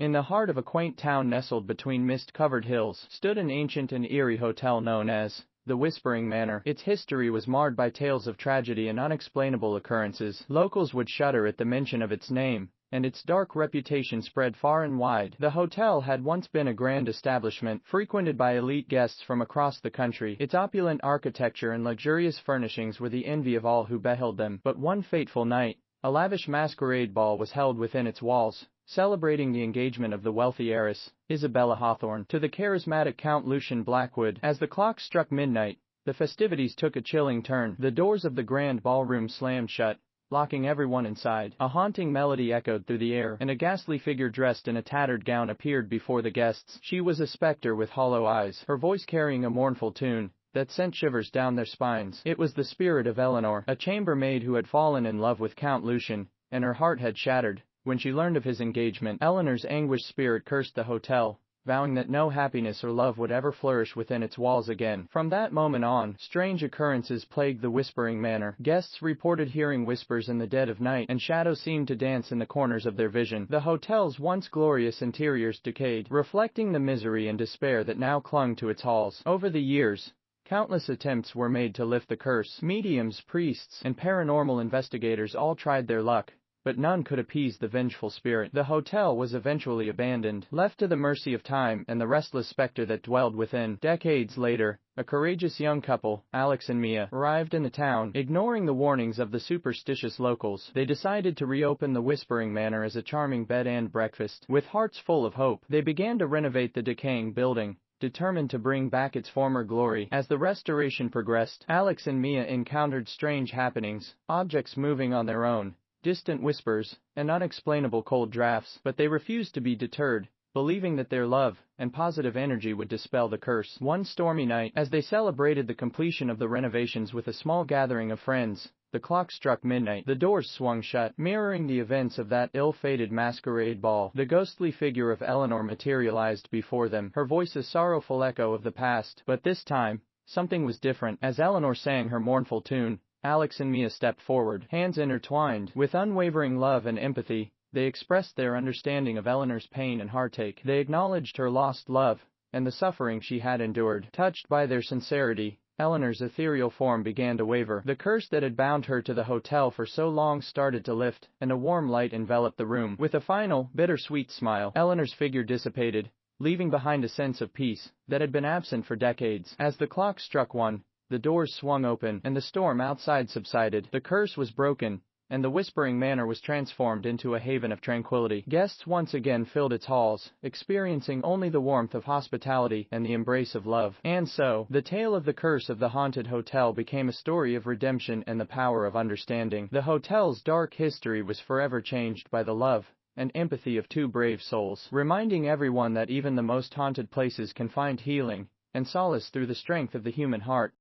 In the heart of a quaint town nestled between mist-covered hills stood an ancient and eerie hotel known as the Whispering Manor. Its history was marred by tales of tragedy and unexplainable occurrences. Locals would shudder at the mention of its name, and its dark reputation spread far and wide. The hotel had once been a grand establishment, frequented by elite guests from across the country. Its opulent architecture and luxurious furnishings were the envy of all who beheld them. But one fateful night, a lavish masquerade ball was held within its walls, celebrating the engagement of the wealthy heiress, Isabella Hawthorne, to the charismatic Count Lucian Blackwood. As the clock struck midnight, the festivities took a chilling turn. The doors of the grand ballroom slammed shut, locking everyone inside. A haunting melody echoed through the air, and a ghastly figure dressed in a tattered gown appeared before the guests. She was a specter with hollow eyes, her voice carrying a mournful tune that sent shivers down their spines. It was the spirit of Eleanor, a chambermaid who had fallen in love with Count Lucian, and her heart had shattered when she learned of his engagement. Eleanor's anguished spirit cursed the hotel, vowing that no happiness or love would ever flourish within its walls again. From that moment on, strange occurrences plagued the Whispering Manor. Guests reported hearing whispers in the dead of night, and shadows seemed to dance in the corners of their vision. The hotel's once glorious interiors decayed, reflecting the misery and despair that now clung to its halls. Over the years, countless attempts were made to lift the curse. Mediums, priests, and paranormal investigators all tried their luck, but none could appease the vengeful spirit. The hotel was eventually abandoned, left to the mercy of time and the restless specter that dwelled within. Decades later, a courageous young couple, Alex and Mia, arrived in the town. Ignoring the warnings of the superstitious locals, they decided to reopen the Whispering Manor as a charming bed and breakfast. With hearts full of hope, they began to renovate the decaying building, determined to bring back its former glory. As the restoration progressed, Alex and Mia encountered strange happenings, objects moving on their own, distant whispers, and unexplainable cold drafts. But they refused to be deterred, believing that their love and positive energy would dispel the curse. One stormy night, as they celebrated the completion of the renovations with a small gathering of friends, the clock struck midnight. The doors swung shut, mirroring the events of that ill-fated masquerade ball. The ghostly figure of Eleanor materialized before them, her voice a sorrowful echo of the past. But this time, something was different. As Eleanor sang her mournful tune, Alex and Mia stepped forward, hands intertwined. With unwavering love and empathy, they expressed their understanding of Eleanor's pain and heartache. They acknowledged her lost love and the suffering she had endured. Touched by their sincerity, Eleanor's ethereal form began to waver. The curse that had bound her to the hotel for so long started to lift, and a warm light enveloped the room. With a final, bittersweet smile, Eleanor's figure dissipated, leaving behind a sense of peace that had been absent for decades. As the clock struck 1, the doors swung open, and the storm outside subsided. The curse was broken, and the Whispering Manor was transformed into a haven of tranquility. Guests once again filled its halls, experiencing only the warmth of hospitality and the embrace of love. And so, the tale of the curse of the haunted hotel became a story of redemption and the power of understanding. The hotel's dark history was forever changed by the love and empathy of two brave souls, reminding everyone that even the most haunted places can find healing and solace through the strength of the human heart.